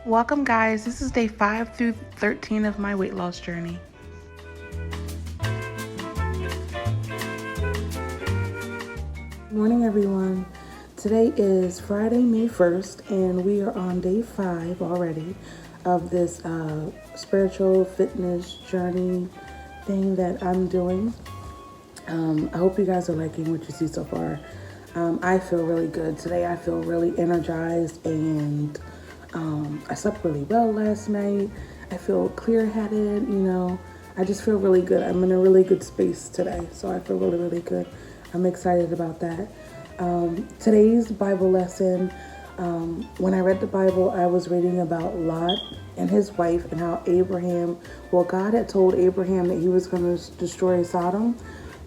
Welcome, guys. This is day 5 through 13 of my weight loss journey. Morning, everyone. Today is Friday, May 1st, and we are on day 5 already of this spiritual fitness journey thing that I'm doing. I hope you guys are liking what you see so far. I feel really good today. I feel really energized, and I slept really well last night. I feel clear-headed, I just feel really good. I'm in a really good space today, so I feel really, really good. I'm excited about that. Today's Bible lesson, when I read the Bible, I was reading about Lot and his wife and how God had told Abraham that he was going to destroy Sodom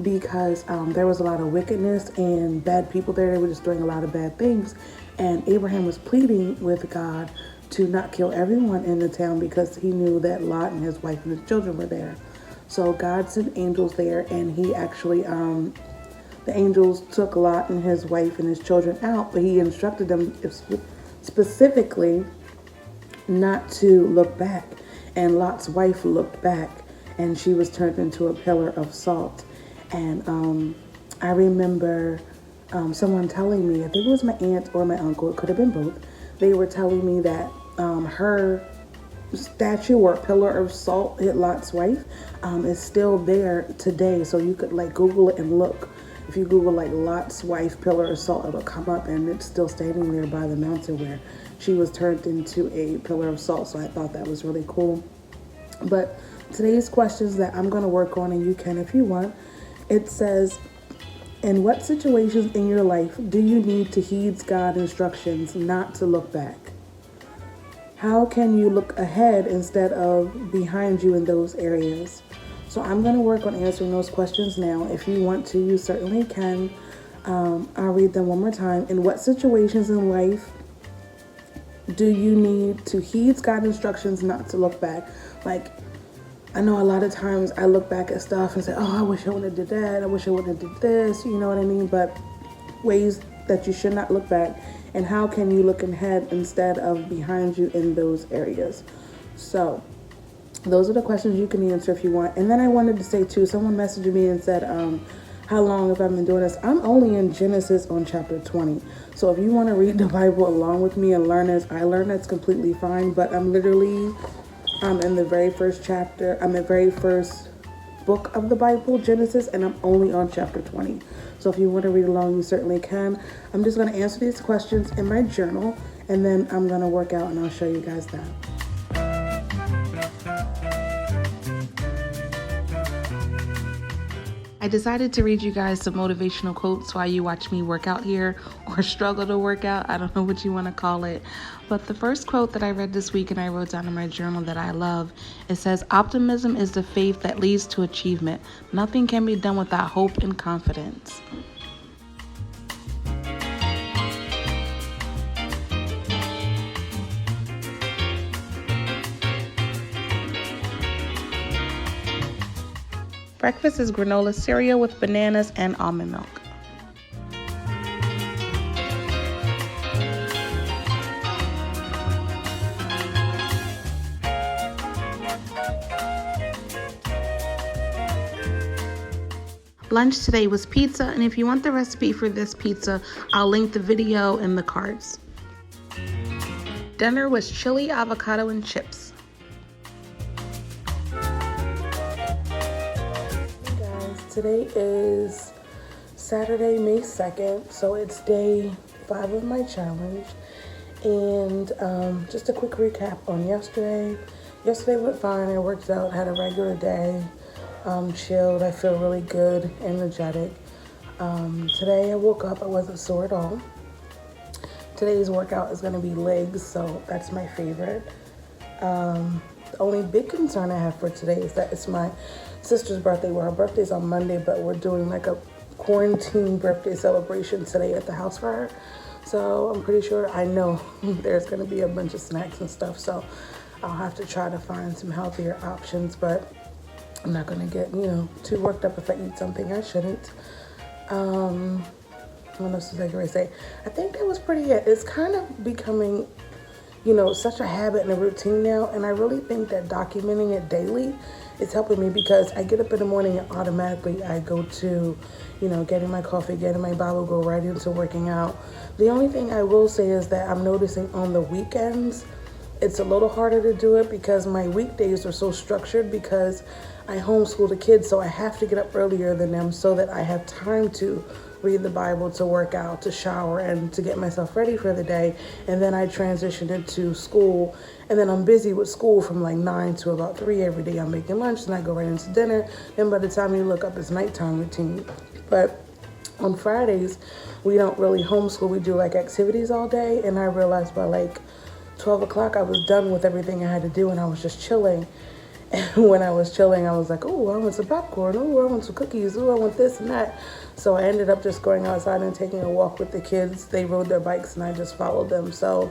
because there was a lot of wickedness and bad people there. They were just doing a lot of bad things. And Abraham was pleading with God to not kill everyone in the town because he knew that Lot and his wife and his children were there. So God sent angels there, and he actually, the angels took Lot and his wife and his children out, but he instructed them specifically not to look back. And Lot's wife looked back, and she was turned into a pillar of salt. And I remember someone telling me, I think it was my aunt or my uncle, it could have been both. They were telling me that her statue or pillar of salt, Lot's wife, is still there today. So you could Google it and look. If you Google Lot's wife pillar of salt, it'll come up, and it's still standing there by the mountain where she was turned into a pillar of salt. So I thought that was really cool. But today's questions that I'm going to work on, and you can if you want, it says, in what situations in your life do you need to heed God's instructions not to look back? How can you look ahead instead of behind you in those areas? So I'm going to work on answering those questions now. If you want to, you certainly can. I'll read them one more time. In what situations in life do you need to heed God's instructions not to look back? I know a lot of times I look back at stuff and say, oh, I wish I would have did that. I wish I would have did this. You know what I mean? But ways that you should not look back, and how can you look ahead instead of behind you in those areas? So those are the questions you can answer if you want. And then I wanted to say too, someone messaged me and said, how long have I been doing this? I'm only in Genesis on chapter 20. So if you want to read the Bible along with me and learn as I learn, that's completely fine. But I'm in the very first chapter. I'm in the very first book of the Bible, Genesis, and I'm only on chapter 20. So if you want to read along, you certainly can. I'm just going to answer these questions in my journal, and then I'm going to work out, and I'll show you guys that. I decided to read you guys some motivational quotes while you watch me work out here, or struggle to work out. I don't know what you want to call it. But the first quote that I read this week and I wrote down in my journal that I love, it says, optimism is the faith that leads to achievement. Nothing can be done without hope and confidence. Breakfast is granola cereal with bananas and almond milk. Lunch today was pizza, and if you want the recipe for this pizza, I'll link the video in the cards. Dinner was chili, avocado, and chips. Today is Saturday, May 2nd, so it's day 5 of my challenge. And just a quick recap on yesterday. Yesterday went fine. I worked out, had a regular day, chilled. I feel really good, energetic. Today I woke up, I wasn't sore at all. Today's workout is going to be legs, so that's my favorite. The only big concern I have for today is that it's my sister's birthday. Well, her birthday's on Monday, but we're doing a quarantine birthday celebration today at the house for her. So I'm pretty sure, I know there's going to be a bunch of snacks and stuff. So I'll have to try to find some healthier options, but I'm not going to get, too worked up if I eat something I shouldn't. What else was I going to say? I think that was pretty it. It's kind of becoming such a habit and a routine now. And I really think that documenting it daily is helping me, because I get up in the morning and automatically I go to, getting my coffee, getting my Bible, go right into working out. The only thing I will say is that I'm noticing on the weekends, it's a little harder to do it, because my weekdays are so structured, because I homeschool the kids, so I have to get up earlier than them so that I have time to read the Bible, to work out, to shower, and to get myself ready for the day. And then I transition into school, and then I'm busy with school from like 9 to about 3 every day. I'm making lunch, and I go right into dinner. Then by the time you look up, it's nighttime routine. But on Fridays, we don't really homeschool. We do like activities all day, and I realized by like 12 o'clock, I was done with everything I had to do, and I was just chilling. And when I was chilling, I was like, oh, I want some popcorn. Oh, I want some cookies. Oh, I want this and that. So I ended up just going outside and taking a walk with the kids. They rode their bikes, and I just followed them. So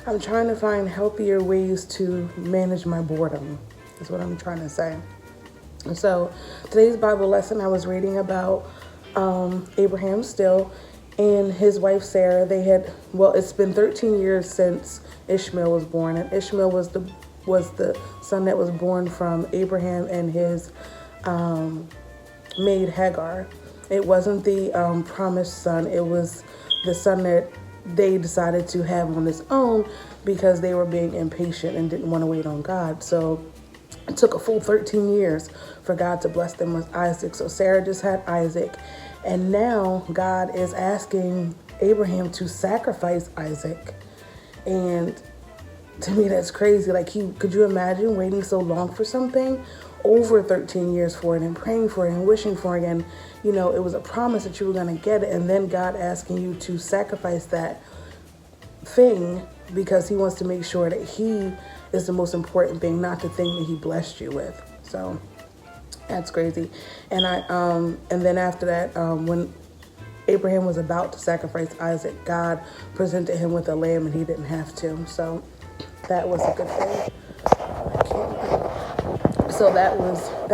I'm trying to find healthier ways to manage my boredom, is what I'm trying to say. So today's Bible lesson, I was reading about Abraham still and his wife Sarah. It's been 13 years since Ishmael was born, and Ishmael was the son that was born from Abraham and his maid Hagar. It wasn't the promised son. It was the son that they decided to have on its own, because they were being impatient and didn't want to wait on God. So it took a full 13 years for God to bless them with Isaac. So Sarah just had Isaac, and now God is asking Abraham to sacrifice Isaac. And to me, that's crazy. Like, could you imagine waiting so long for something, over 13 years for it, and praying for it and wishing for it, and it was a promise that you were going to get it, and then God asking you to sacrifice that thing because he wants to make sure that he is the most important thing, not the thing that he blessed you with. So that's crazy. And then after that, when Abraham was about to sacrifice Isaac, God presented him with a lamb, and he didn't have to. So that was a good thing. So that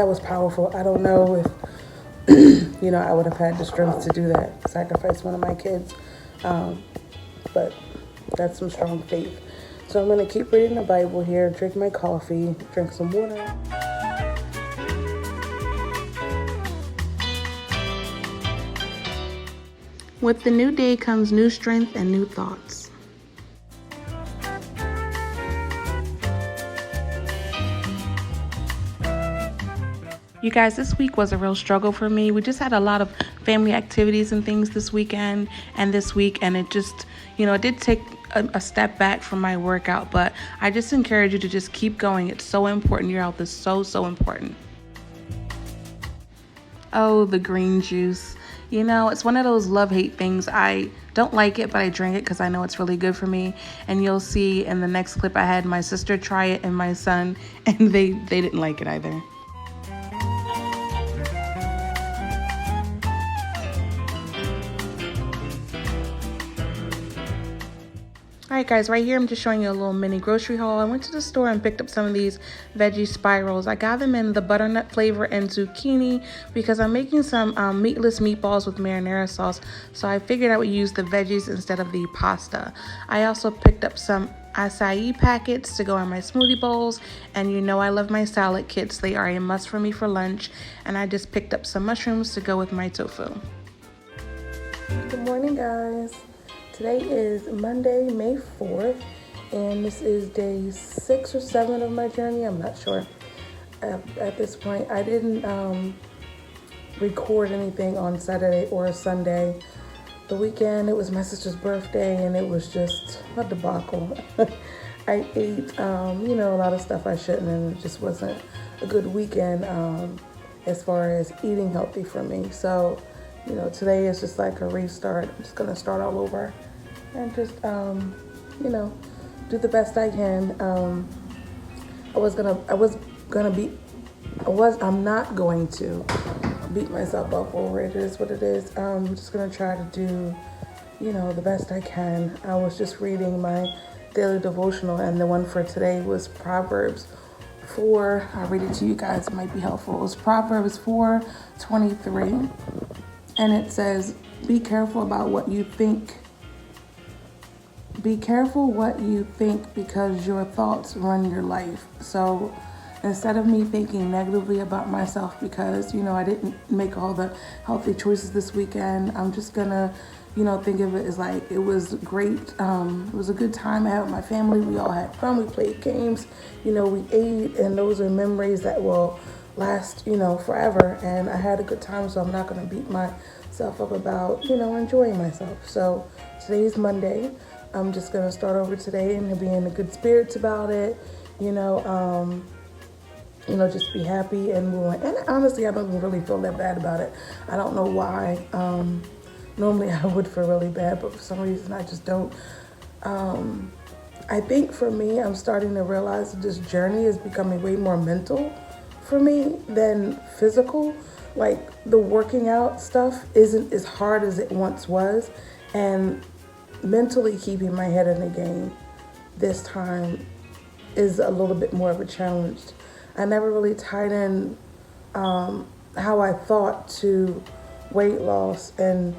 was powerful. I don't know if I would have had the strength to do that, sacrifice one of my kids, but that's some strong faith. So I'm going to keep reading the Bible here, drink my coffee, drink some water. With the new day comes new strength and new thoughts. You guys, this week was a real struggle for me. We just had a lot of family activities and things this weekend and this week, and it just, it did take a step back from my workout, but I just encourage you to just keep going. It's so important. Your health is so, so important. Oh, the green juice. It's one of those love-hate things. I don't like it, but I drink it because I know it's really good for me. And you'll see in the next clip, I had my sister try it and my son, and they didn't like it either. Alright guys, right here I'm just showing you a little mini grocery haul. I went to the store and picked up some of these veggie spirals. I got them in the butternut flavor and zucchini because I'm making some meatless meatballs with marinara sauce. So I figured I would use the veggies instead of the pasta. I also picked up some acai packets to go in my smoothie bowls, and I love my salad kits. They are a must for me for lunch. And I just picked up some mushrooms to go with my tofu. Good morning, guys. Today is Monday, May 4th, and this is day 6 or 7 of my journey. I'm not sure at this point. I didn't record anything on Saturday or Sunday. The weekend, it was my sister's birthday, and it was just a debacle. I ate, a lot of stuff I shouldn't, and it just wasn't a good weekend as far as eating healthy for me. So, today is just like a restart. I'm just going to start all over and just, do the best I can. I'm not going to beat myself up over it. It is what it is. I'm just going to try to do, the best I can. I was just reading my daily devotional, and the one for today was Proverbs 4. I'll read it to you guys. It might be helpful. It was Proverbs 4:23. And it says, be careful about what you think be careful what you think because your thoughts run your life. So instead of me thinking negatively about myself because, I didn't make all the healthy choices this weekend, I'm just gonna, think of it as like it was great. It was a good time I had with my family. We all had fun. We played games, we ate, and those are memories that will last, forever. And I had a good time, so I'm not gonna beat myself up about, enjoying myself. So today's Monday. I'm just gonna start over today and be in a good spirits about it, just be happy and move on. And honestly, I don't even really feel that bad about it. I don't know why. Normally I would feel really bad, but for some reason I just don't. I think for me, I'm starting to realize that this journey is becoming way more mental for me than physical. Like the working out stuff isn't as hard as it once was. And mentally keeping my head in the game this time is a little bit more of a challenge. I never really tied in how I thought to weight loss and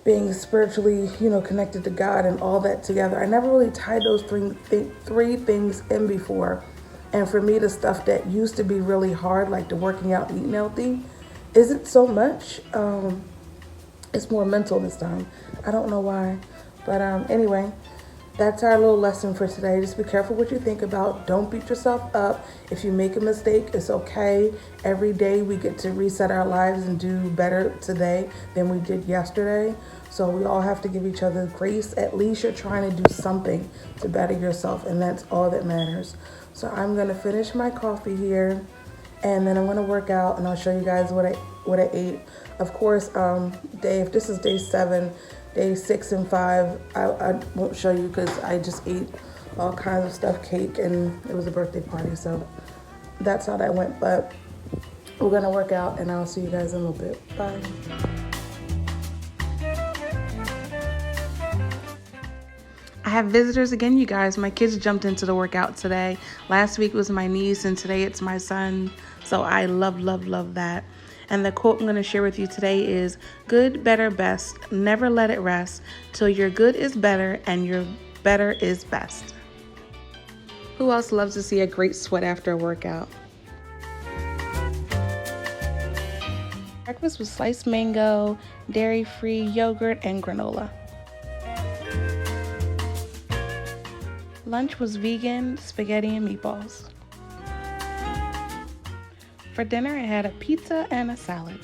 being spiritually, connected to God and all that together. I never really tied those three things in before. And for me, the stuff that used to be really hard, like the working out and eating healthy, isn't so much. It's more mental this time. I don't know why. But anyway, that's our little lesson for today. Just be careful what you think about. Don't beat yourself up. If you make a mistake, it's okay. Every day we get to reset our lives and do better today than we did yesterday. So we all have to give each other grace. At least you're trying to do something to better yourself, and that's all that matters. So I'm going to finish my coffee here, and then I'm going to work out, and I'll show you guys what I ate. Of course, if this is day 7, day 6 and 5, I won't show you because I just ate all kinds of stuff, cake, and it was a birthday party. So that's how that went. But we're going to work out, and I'll see you guys in a little bit. Bye. I have visitors again, you guys. My kids jumped into the workout today. Last week was my niece, and today it's my son. So I love, love, love that. And the quote I'm going to share with you today is, good, better, best. Never let it rest till your good is better and your better is best. Who else loves to see a great sweat after a workout? Breakfast was sliced mango, dairy-free yogurt, and granola. Lunch was vegan spaghetti and meatballs. For dinner, I had a pizza and a salad.